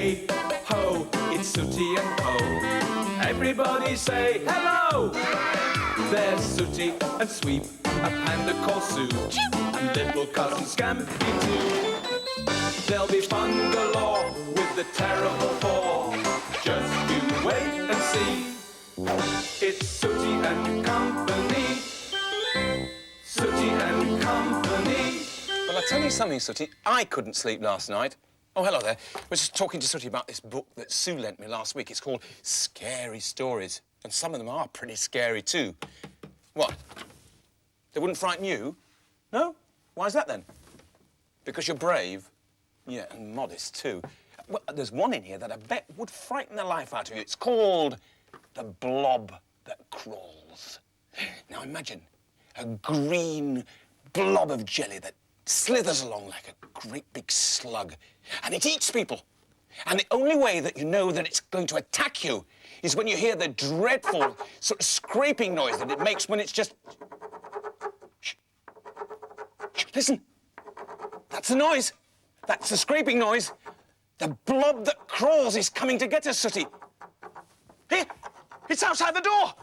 Hey ho, it's Sooty Co. Everybody say hello. There's Sooty and Sweep, a panda called Sue, and little cousin Scampy too. There'll be fun galore with the terrible four. Just you wait and see. It's Sooty and Company. Sooty and Company. Well, I'll tell you something, Sooty. I couldn't sleep last night. Oh, hello there. I was just talking to Sooty about this book that Sue lent me last week. It's called Scary Stories, and some of them are pretty scary too. What? They wouldn't frighten you? No? Why is that then? Because you're brave? Yeah, and modest too. Well, there's one in here that I bet would frighten the life out of you. It's called The Blob That Crawls. Now imagine a green blob of jelly that slithers along like a great big slug, and it eats people. And the only way that you know that it's going to attack you is when you hear the dreadful sort of scraping noise that it makes when it's just... Shh. Shh. Listen. That's the noise. That's the scraping noise. The blob that crawls is coming to get us, Sooty. Here, it's outside the door.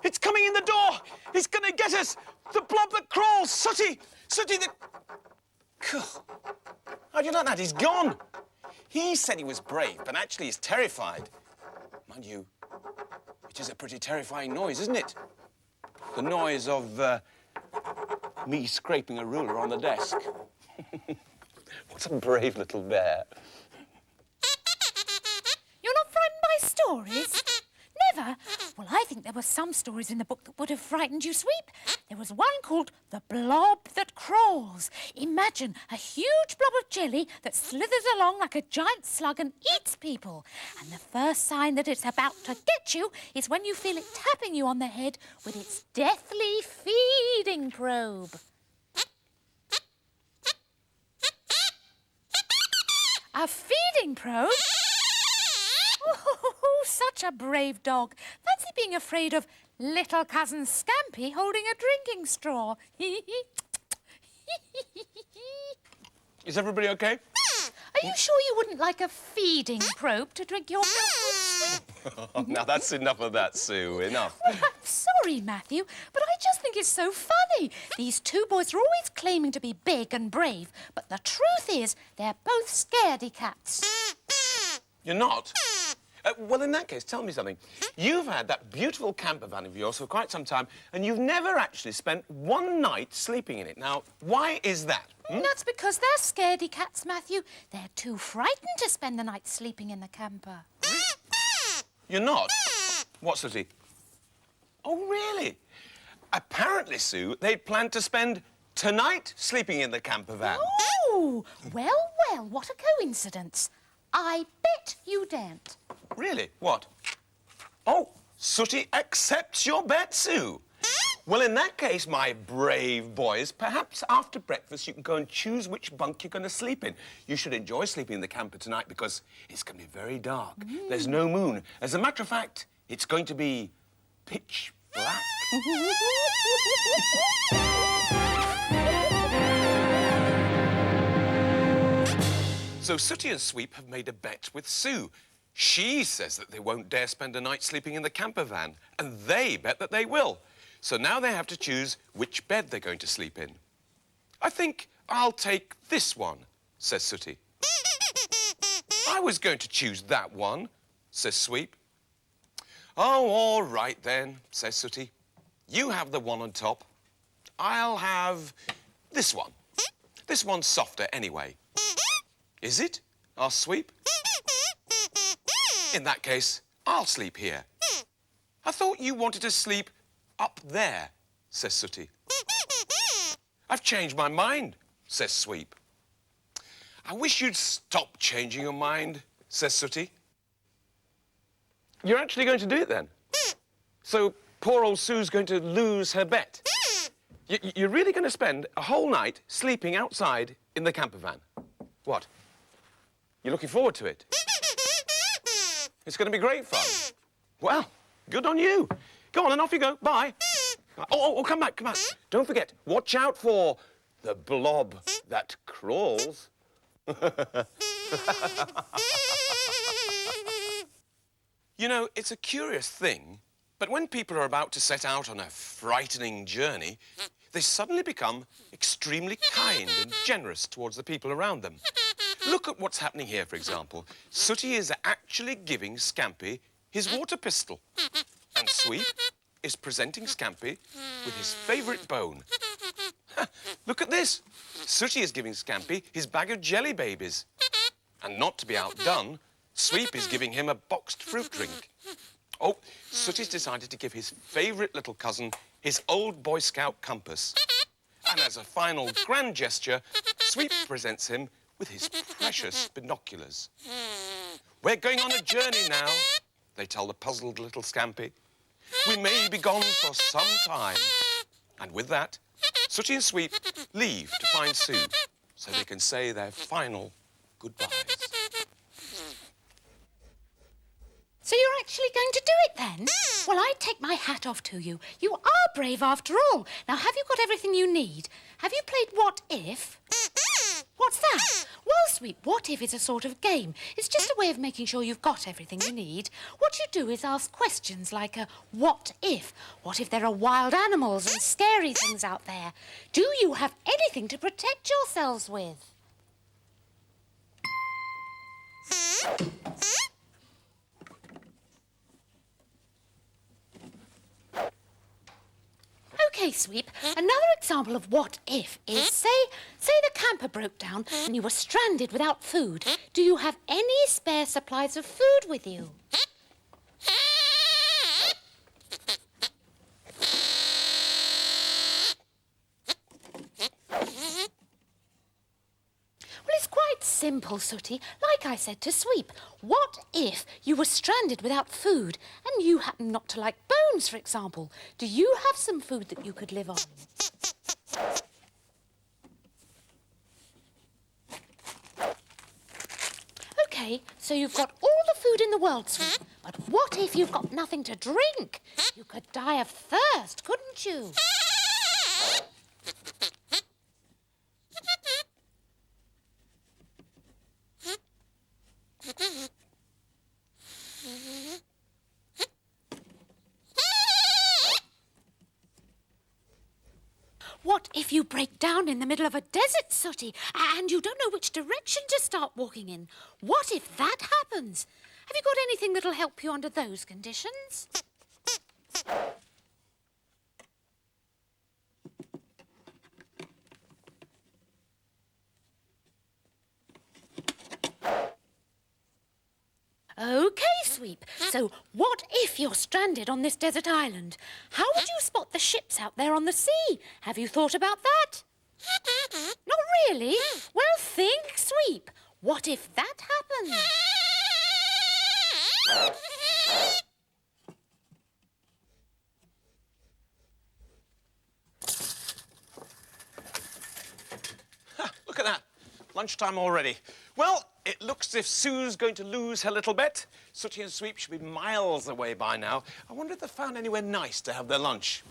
It's coming in the door. It's going to get us. The blob that crawls, Sooty. Sooty, the... How'd you like that? He's gone. He said he was brave, but actually he's terrified. Mind you, it is a pretty terrifying noise, isn't it? The noise of me scraping a ruler on the desk. What a brave little bear. You're not frightened by stories? Never? Well, I think there were some stories in the book that would have frightened you, Sweep. There was one called The Blob That Crawls. Imagine a huge blob of jelly that slithers along like a giant slug and eats people. And the first sign that it's about to get you is when you feel it tapping you on the head with its deathly feeding probe. A feeding probe? Oh, such a brave dog. Fancy being afraid of little cousin Scampy holding a drinking straw. Is everybody okay? Are you sure you wouldn't like a feeding probe to drink your milk with? Oh, now that's enough of that, Sue. Enough. Well, I'm sorry, Matthew, but I just think it's so funny. These two boys are always claiming to be big and brave, but the truth is they're both scaredy cats. You're not? Well, in that case, tell me something. You've had that beautiful camper van of yours for quite some time, and you've never actually spent one night sleeping in it. Now, why is that? That's because they're scaredy cats, Matthew. They're too frightened to spend the night sleeping in the camper. You're not? What, Sooty? Oh, really? Apparently, Sue, they planned to spend tonight sleeping in the camper van. Oh, well, well, what a coincidence. I bet you daren't. Really? What? Oh, Sooty accepts your bet, Sue. Well, in that case, my brave boys, perhaps after breakfast you can go and choose which bunk you're going to sleep in. You should enjoy sleeping in the camper tonight because it's going to be very dark. There's no moon. As a matter of fact, it's going to be pitch black. So Sooty and Sweep have made a bet with Sue. She says that they won't dare spend a night sleeping in the camper van, and they bet that they will. So now they have to choose which bed they're going to sleep in. I think I'll take this one, says Sooty. I was going to choose that one, says Sweep. Oh, all right then, says Sooty. You have the one on top. I'll have this one. This one's softer anyway. Is it? Asked Sweep. In that case, I'll sleep here. I thought you wanted to sleep up there, says Sooty. I've changed my mind, says Sweep. I wish you'd stop changing your mind, says Sooty. You're actually going to do it then? So poor old Sue's going to lose her bet? You're really going to spend a whole night sleeping outside in the camper van? What? You're looking forward to it? It's going to be great fun. Well, good on you. Go on and off you go. Bye. Oh, come back, come back. Don't forget, watch out for the blob that crawls. You know, it's a curious thing, but when people are about to set out on a frightening journey, they suddenly become extremely kind and generous towards the people around them. Look at what's happening here, for example. Sooty is actually giving Scampy his water pistol. And Sweep is presenting Scampy with his favourite bone. Look at this. Sooty is giving Scampy his bag of jelly babies. And not to be outdone, Sweep is giving him a boxed fruit drink. Oh, Sooty's decided to give his favourite little cousin his old Boy Scout compass. And as a final grand gesture, Sweep presents him with his precious binoculars. We're going on a journey now, they tell the puzzled little Scampy. We may be gone for some time. And with that, Sooty and Sweep leave to find Sue so they can say their final goodbyes. So you're actually going to do it then? Well, I take my hat off to you. You are brave after all. Now, have you got everything you need? Have you played What If? What's that? Well, Sweep, What If is a sort of game. It's just a way of making sure you've got everything you need. What you do is ask questions like what if? What if there are wild animals and scary things out there? Do you have anything to protect yourselves with? OK, Sweep, another example of what if is, say the camper broke down and you were stranded without food. Do you have any spare supplies of food with you? Well, it's quite simple, Sooty. Like I said to Sweep, what if you were stranded without food and you happen not to like bones, for example? Do you have some food that you could live on? OK, so you've got all the food in the world, Sweep. But what if you've got nothing to drink? You could die of thirst, couldn't you? What if you break down in the middle of a desert, Sooty, and you don't know which direction to start walking in? What if that happens? Have you got anything that'll help you under those conditions? OK, Sweep. So what if you're stranded on this desert island? How would you spot the ships out there on the sea? Have you thought about that? Not really? Well, think, Sweep. What if that happens? Look at that. Lunchtime already. Well, it looks as if Sue's going to lose her little bet. Sooty and Sweep should be miles away by now. I wonder if they found anywhere nice to have their lunch.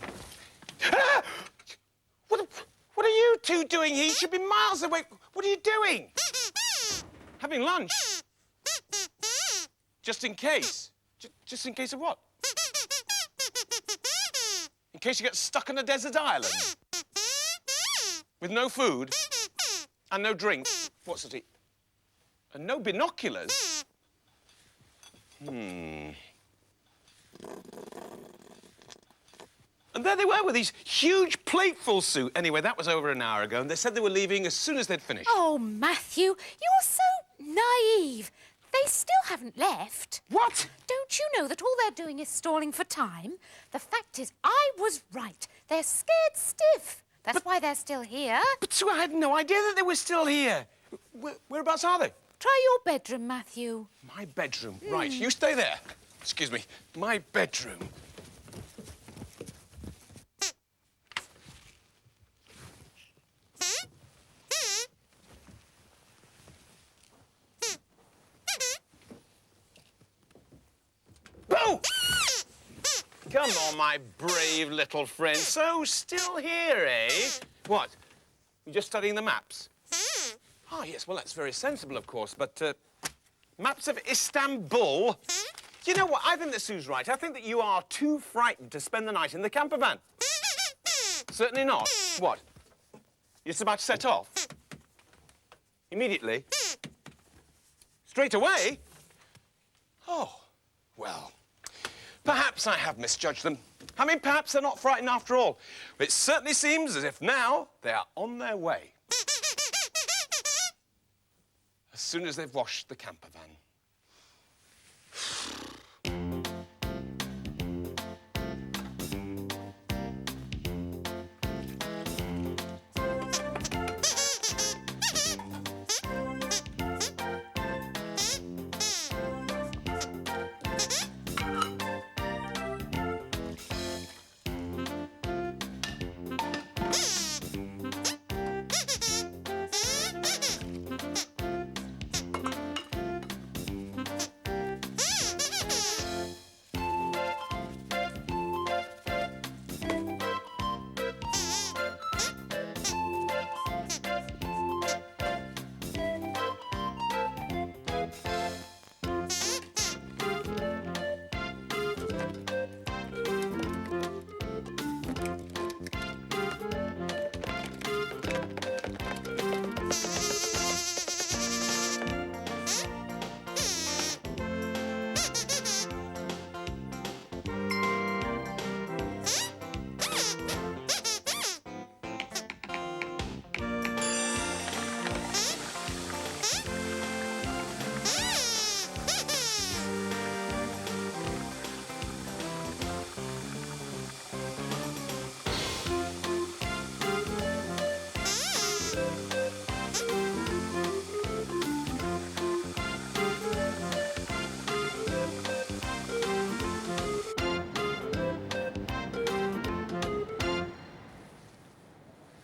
Ah! What are you two doing here? You should be miles away. What are you doing? Having lunch? Just in case? Just in case of what? In case you get stuck on a desert island? With no food? And no drink? What, Sooty? And no binoculars? And there they were with these huge platefuls, Sue. Anyway, that was over an hour ago, and they said they were leaving as soon as they'd finished. Oh, Matthew, you're so naive. They still haven't left. What? Don't you know that all they're doing is stalling for time? The fact is, I was right. They're scared stiff. That's why they're still here. But, Sue, I had no idea that they were still here. Whereabouts are they? Try your bedroom, Matthew. My bedroom. Right, you stay there. Excuse me. My bedroom. Boo! Come on, my brave little friend. So, still here, eh? What? You're just studying the maps? Ah, yes, well, that's very sensible, of course, but maps of Istanbul? Do you know what? I think that Sue's right. I think that you are too frightened to spend the night in the camper van. Certainly not. What? You're just about to set off? Immediately? Straight away? Oh, well, perhaps I have misjudged them. I mean, perhaps they're not frightened after all. But it certainly seems as if now they are on their way. As soon as they've washed the camper van.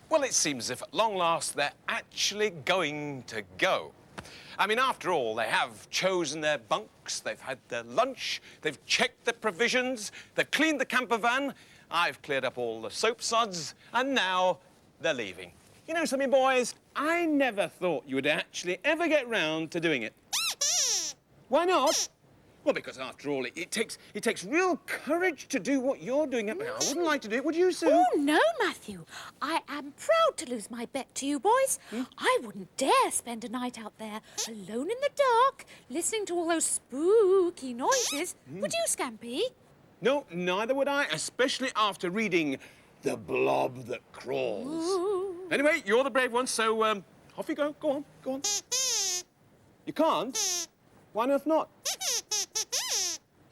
Well, it seems as if at long last they're actually going to go. I mean, after all, they have chosen their bunks, they've had their lunch, they've checked the provisions, they've cleaned the camper van, I've cleared up all the soap suds, and now they're leaving. You know something, boys? I never thought you would actually ever get round to doing it. Why not? Well, because after all, it takes real courage to do what you're doing. I wouldn't like to do it, would you, Sue? Oh, no, Matthew. I am proud to lose my bet to you boys. I wouldn't dare spend a night out there alone in the dark, listening to all those spooky noises. Would you, Scampy? No, neither would I, especially after reading The Blob That Crawls. Ooh. Anyway, you're the brave one, so off you go. Go on, go on. You can't? Why on earth not?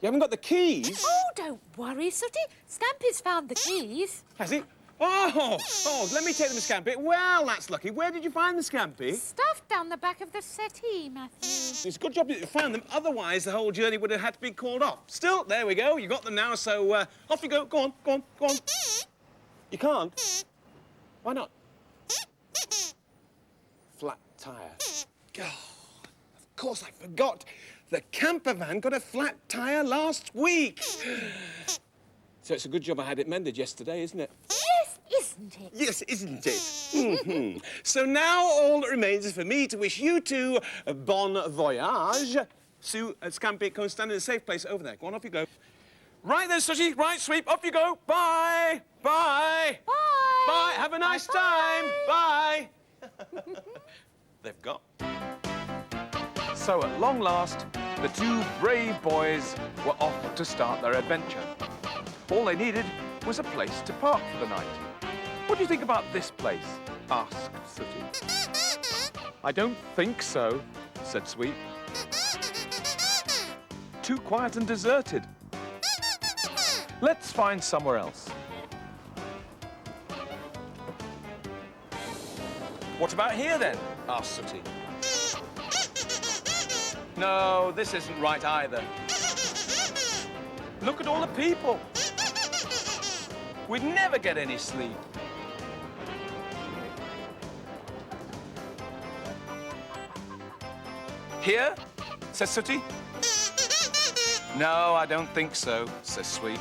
You haven't got the keys? Oh, don't worry, Sooty. Scampy's found the keys. Has he? Oh, let me take them, Scampy. Well, that's lucky. Where did you find the Scampy? Stuffed down the back of the settee, Matthew. It's a good job that you found them. Otherwise, the whole journey would have had to be called off. Still, there we go. You got them now, so off you go. Go on, go on, go on. You can't? Why not? Flat tyre. God, of course I forgot. The camper van got a flat tyre last week. So it's a good job I had it mended yesterday, isn't it? Yes, isn't it? Yes, isn't it? So now all that remains is for me to wish you two a bon voyage. Sue and Scampy, go and stand in a safe place over there. Go on, off you go. Right then, Sooty. Right, Sweep, off you go. Bye. Bye. Bye. Bye. Have a nice time. Bye. They've got. So at long last, the two brave boys were off to start their adventure. All they needed was a place to park for the night. What do you think about this place? Asked Sooty. I don't think so, said Sweep. Too quiet and deserted. Let's find somewhere else. What about here, then? Asked Sooty. No, this isn't right either. Look at all the people. We'd never get any sleep. Here? Says Sooty. No, I don't think so, says Sweep.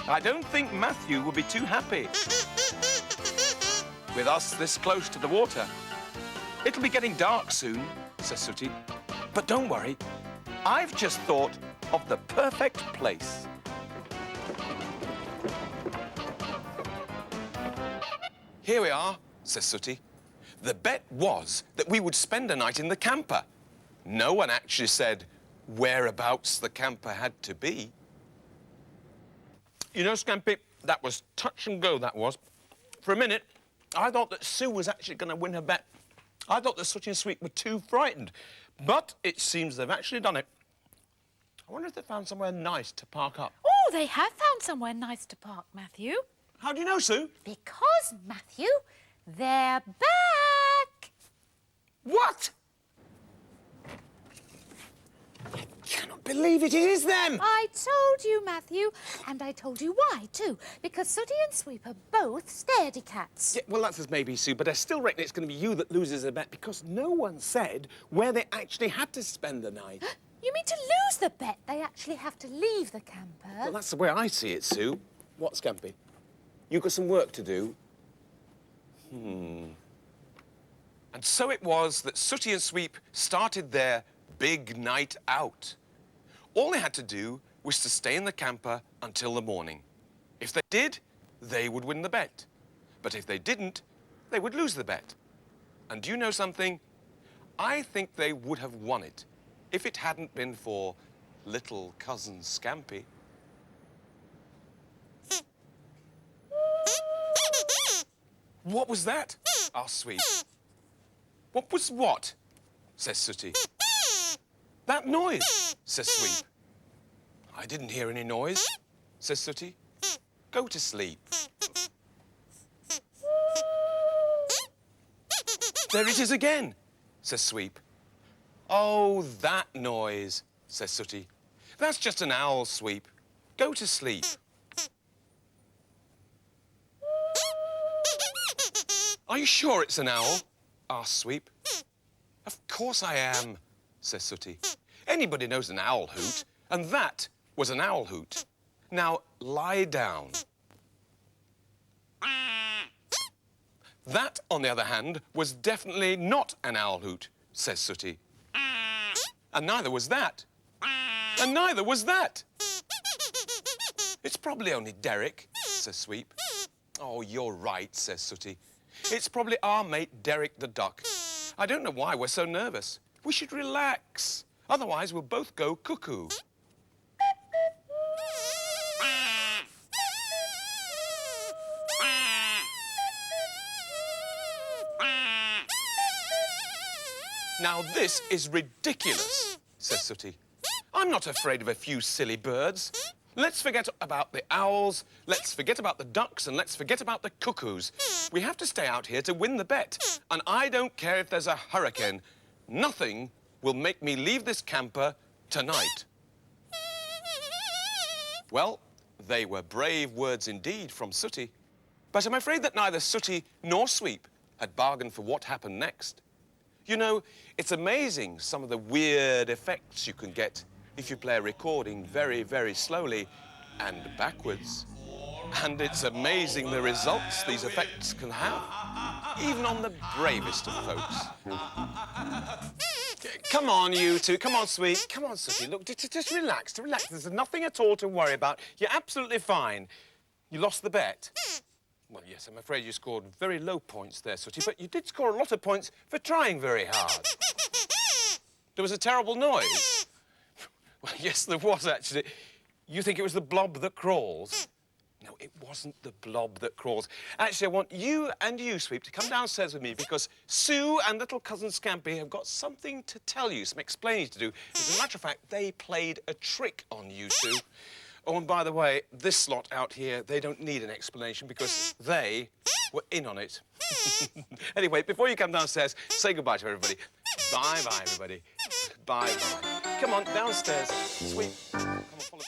I don't think Matthew will be too happy with us this close to the water. It'll be getting dark soon, says Sooty. But don't worry, I've just thought of the perfect place. Here we are, says Sooty. The bet was that we would spend a night in the camper. No one actually said whereabouts the camper had to be. You know, Scampy, that was touch and go, that was. For a minute, I thought that Sue was actually going to win her bet. I thought that Sooty and Sweep were too frightened. But it seems they've actually done it. I wonder if they found somewhere nice to park up. Oh, they have found somewhere nice to park, Matthew. How do you know, Sue? Because, Matthew, they're back. What? I cannot believe it is them! I told you, Matthew, and I told you why, too. Because Sooty and Sweep are both scaredy cats. Yeah, well, that's as maybe, Sue, but I still reckon it's going to be you that loses the bet because no one said where they actually had to spend the night. You mean to lose the bet? They actually have to leave the camper. Well, that's the way I see it, Sue. What, Scampy? You've got some work to do. And so it was that Sooty and Sweep started their big night out. All they had to do was to stay in the camper until the morning. If they did, they would win the bet. But if they didn't, they would lose the bet. And do you know something? I think they would have won it if it hadn't been for little cousin Scampy. What was that? asked Sweep. What was what? says Sooty. That noise, says Sweep. I didn't hear any noise, says Sooty. Go to sleep. There it is again, says Sweep. Oh, that noise, says Sooty. That's just an owl, Sweep. Go to sleep. Are you sure it's an owl? asked Sweep. Of course I am, says Sooty. Anybody knows an owl hoot, and that was an owl hoot. Now, lie down. That, on the other hand, was definitely not an owl hoot, says Sooty. And neither was that. And neither was that. It's probably only Derek, says Sweep. Oh, you're right, says Sooty. It's probably our mate Derek the duck. I don't know why we're so nervous. We should relax. Otherwise, we'll both go cuckoo. Now, this is ridiculous, says Sooty. I'm not afraid of a few silly birds. Let's forget about the owls, let's forget about the ducks, and let's forget about the cuckoos. We have to stay out here to win the bet. And I don't care if there's a hurricane. Nothing will make me leave this camper tonight. Well, they were brave words indeed from Sooty. But I'm afraid that neither Sooty nor Sweep had bargained for what happened next. You know, it's amazing some of the weird effects you can get if you play a recording very, very slowly and backwards. And it's amazing the results these effects can have, even on the bravest of folks. Come on, you two. Come on, Sweep. Come on, Sooty. Look, just relax, relax. There's nothing at all to worry about. You're absolutely fine. You lost the bet. Well, yes, I'm afraid you scored very low points there, Sooty, but you did score a lot of points for trying very hard. There was a terrible noise. Well, yes, there was, actually. You think it was the blob that crawls? No, it wasn't the blob that crawls. Actually, I want you and you, Sweep, to come downstairs with me because Sue and little cousin Scampy have got something to tell you, some explaining to do. As a matter of fact, they played a trick on you, Sue. Oh, and by the way, this lot out here, they don't need an explanation because they were in on it. Anyway, before you come downstairs, say goodbye to everybody. Bye-bye, everybody. Bye-bye. Come on, downstairs. Sweep. Come on, follow.